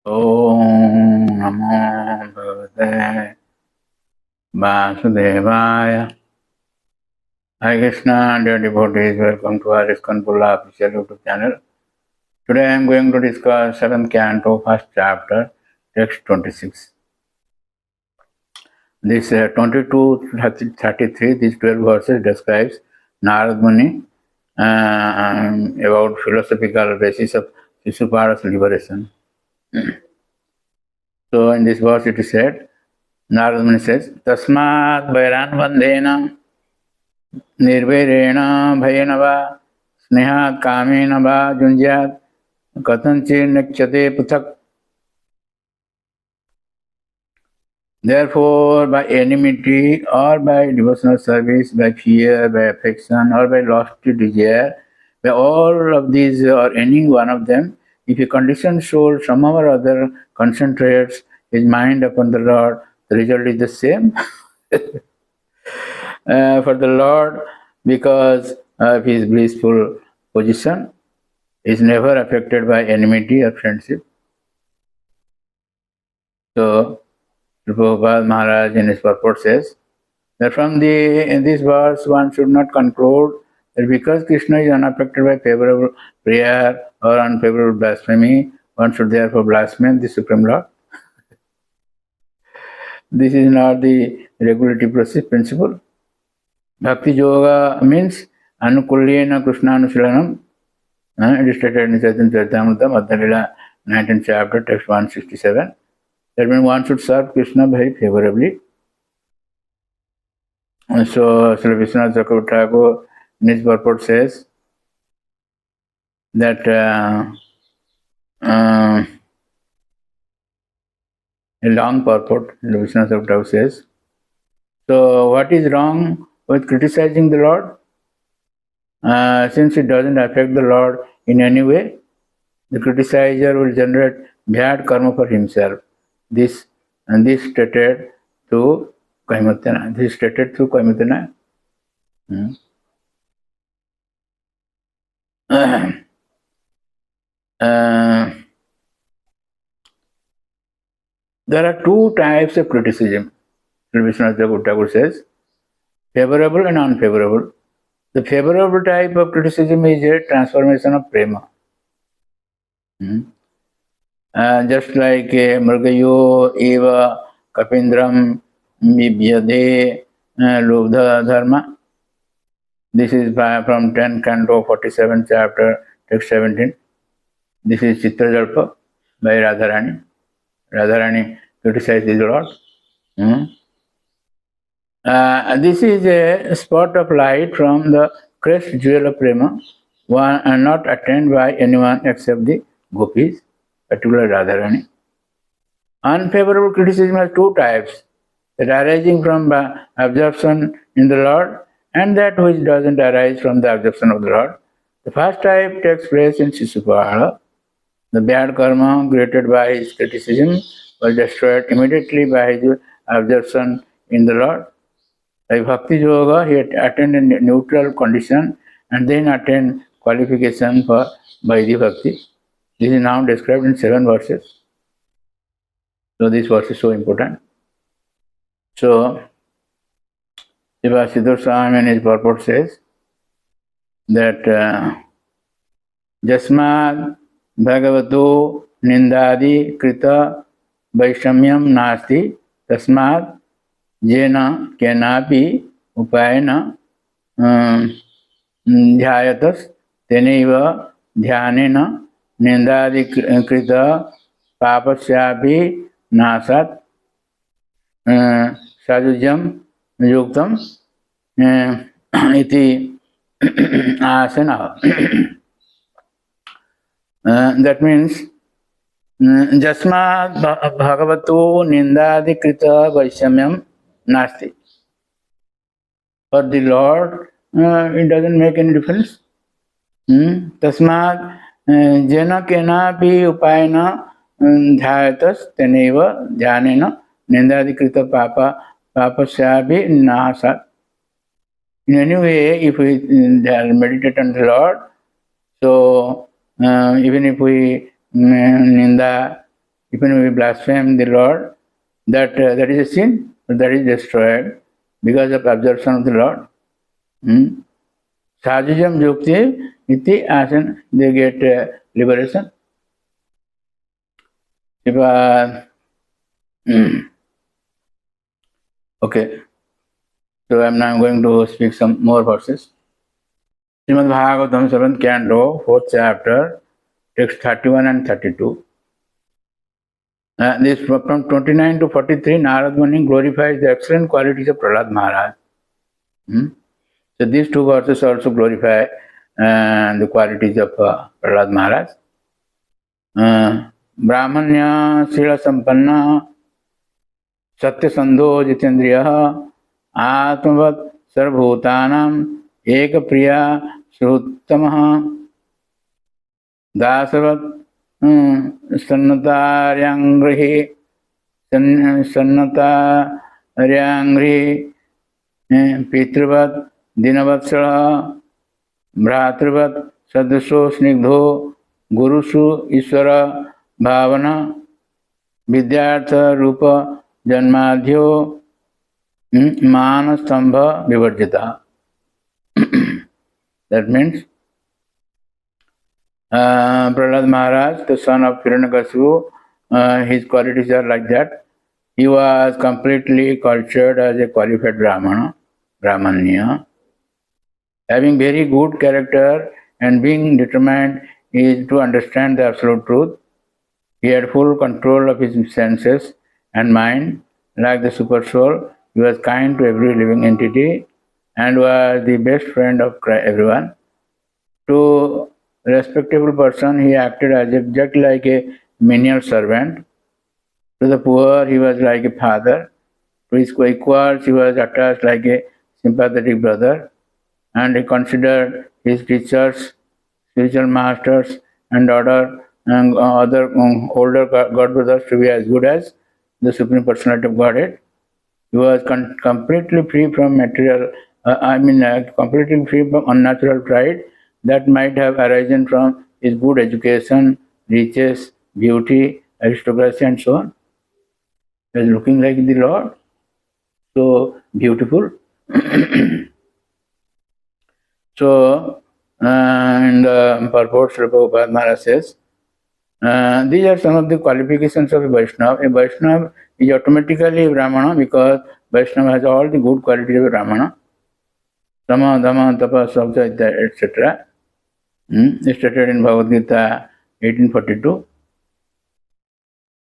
Om Namo Bhagavate Vasudevaya. Hare Krishna, dear devotees, welcome to our ISKCON Pura official YouTube channel. Today I am going to discuss 7th canto, 1st chapter, text 26. This 22 to 33, these 12 verses describes Narad Muni about philosophical basis of Shishupada's liberation. So in this verse it is said, Narad Muni says, Tasmat Vairan Vandena निर्वैरेण भयेन वा स्नेहात् कामेन वा जुञ्ज्यात् कथञ्चिन्नच्यते पृथक्. Therefore, by enmity or by devotional service, by fear, by affection, or by lofty desire, by all of these or any one of them, if a conditioned soul somehow or other concentrates his mind upon the Lord, the result is the same. For the Lord, because of his blissful position, is never affected by enmity or friendship. So, Prabhupada Maharaj in his purport says that in this verse one should not conclude that because Krishna is unaffected by favorable prayer or unfavorable blasphemy, one should therefore blaspheme the Supreme Lord. This is not the regulative principle. Bhakti Yoga means Anukulyena Krishnanushilanam. It is stated in Chaitanya Charitamrita, Madhya-lila, 19th chapter, text 167. That means one should serve Krishna very favorably. And so, Sri Vishwanath Chakravarti Thakur in his purport says that a long purport, Sri Vishwanath Chakravarti Thakur says, so what is wrong with criticizing the Lord? Since it doesn't affect the Lord in any way, the criticizer will generate bad karma for himself. This stated through Kaimuttana. This is stated through Kaimuttana. There are two types of criticism. Sri Vishwanath Thakur says, favorable and unfavorable. The favorable type of criticism is a transformation of prema. Just like Mrgayo eva kapindram bibyade lubdha dharma. This is from 10th canto, 47th chapter, text 17. This is Chitrajalpa by Radharani. Radharani criticizes the Lord. This is a spot of light from the crest jewel of prema, one and not attained by anyone except the gopis, particularly Radharani. Unfavorable criticism has two types, that arising from absorption in the Lord and that which doesn't arise from the absorption of the Lord. The first type takes place in Shishupala. The bad karma created by his criticism was destroyed immediately by his absorption in the Lord. Like Bhakti Yoga, he attained a neutral condition and then attained qualification for Vaidhi Bhakti. This is now described in 7 verses. So this verse is so important. So, Siva Siddhar Swami in his purport says that Jasmad Bhagavato Nindadi Krita Vaishamyam Nasti Tasmad Jena Kenapi Upayana Dhyayatas Teneva Dhyanena Nindadi Krita Papasyapi Nasat Sajujam Yuktam Iti Asana. That means Jasma Bhagavato Nindadi Krita Vaishamyam Nasti. For the Lord, it doesn't make any difference. Tasmad Jena Kenapi Upayana Dhyayatas Teneva Dhyanena Nindadikrita Papasyabi Nasat. In any way, if we meditate on the Lord, so even if we ninda Even we blaspheme the Lord, that is a sin, but that is destroyed because of absorption of the Lord. Sadhujam Yukti iti asan, they get liberation. If, okay, so I'm now going to speak some more verses. Srimad Bhagavatam, 7th canto, 4th chapter, text 31 and 32. This from 29 to 43, Narad Muni glorifies the excellent qualities of Prahlad Maharaj. So these two verses also glorify the qualities of Prahlad Maharaj. Brahmanya Srila Sampanna Satya Sandho Jitendriya Atmavat Sarvbhutanam Eka Priya Sruttamaha Dasavat Sannataryangrihi Pitravat Dinavatsala Bhratravat Sadasho Snigdho Gurusu Iswara Bhavana Vidyartha Rupa Janmadhyo Manastambha Vivarjita. That means Prahlad Maharaj, the son of Hiranyakasipu, his qualities are like that. He was completely cultured as a qualified Brahmanya, having very good character and being determined to understand the absolute truth. He had full control of his senses and mind. Like the super soul, he was kind to every living entity and was the best friend of everyone. To a respectable person, he acted as exactly like a menial servant. To the poor, he was like a father. To his equals, he was attached like a sympathetic brother. And he considered his teachers, spiritual masters, and other older God brothers to be as good as the Supreme Personality of Godhead. He was completely free from completely free from unnatural pride that might have arisen from his good education, riches, beauty, aristocracy, and so on. He was looking like the Lord, so beautiful. So, in the purport, Srila Prabhupada Maharaj says, these are some of the qualifications of a Vaishnava. A Vaishnava is automatically a Brahmana because Vaishnava has all the good qualities of a Brahmana. Sama, Dhamma, Tapa, Sabda, etc. Stated in Bhagavad Gita 1842.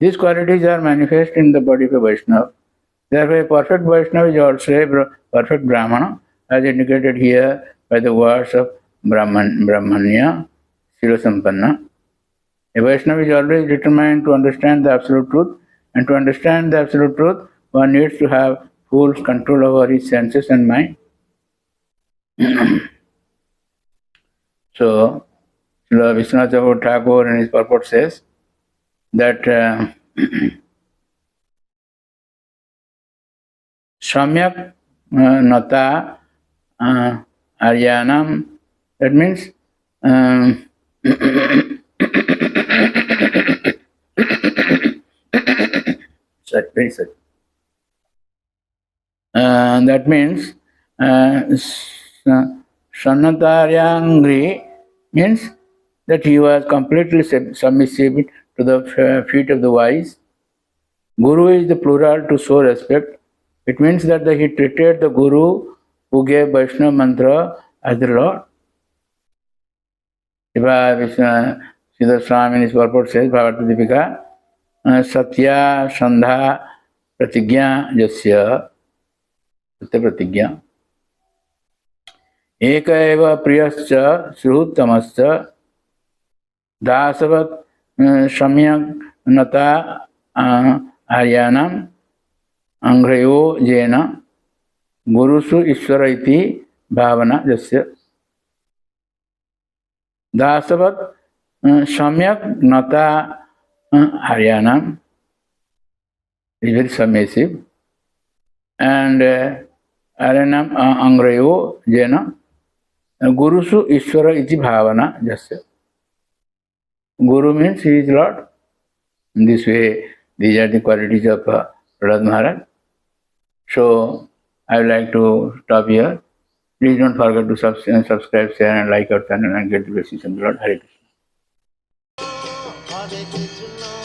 These qualities are manifest in the body of a Vaishnava. Therefore, a perfect Vaishnava is also a perfect Brahmana, as indicated here by the words of Brahmanya, Srila Sampanna. A Vaishnava is always determined to understand the absolute truth, and to understand the absolute truth, one needs to have full control over his senses and mind. So, Srila Vishwanath Thakur in his purport says that Samyak Nata Aryanam, that means very sorry. That means Sannataryangri means that he was completely submissive to the feet of the wise. Guru is the plural to show respect. It means that he treated the Guru who gave Vaishnava mantra as the Lord. Siddhartha Swami in his purport says, Bhagavad Deepika, Satya Sandha Pratigya Jasya Satya Pratigya Eka eva priyascha sruhuttamascha dasavat samyak nata aryanam angrayo jena gurusu ishvara iti bhavana jasya. Dasavat samyak nata aryanam is very submissive, and aryanam angrayo jena gurusu ishvara iti bhavana jasya. Guru means he is Lord. In this way, these are the qualities of Prahlad Maharaj. So, I would like to stop here. Please don't forget to subscribe, share, and like our channel and get the blessings of the Lord. Hare Krishna.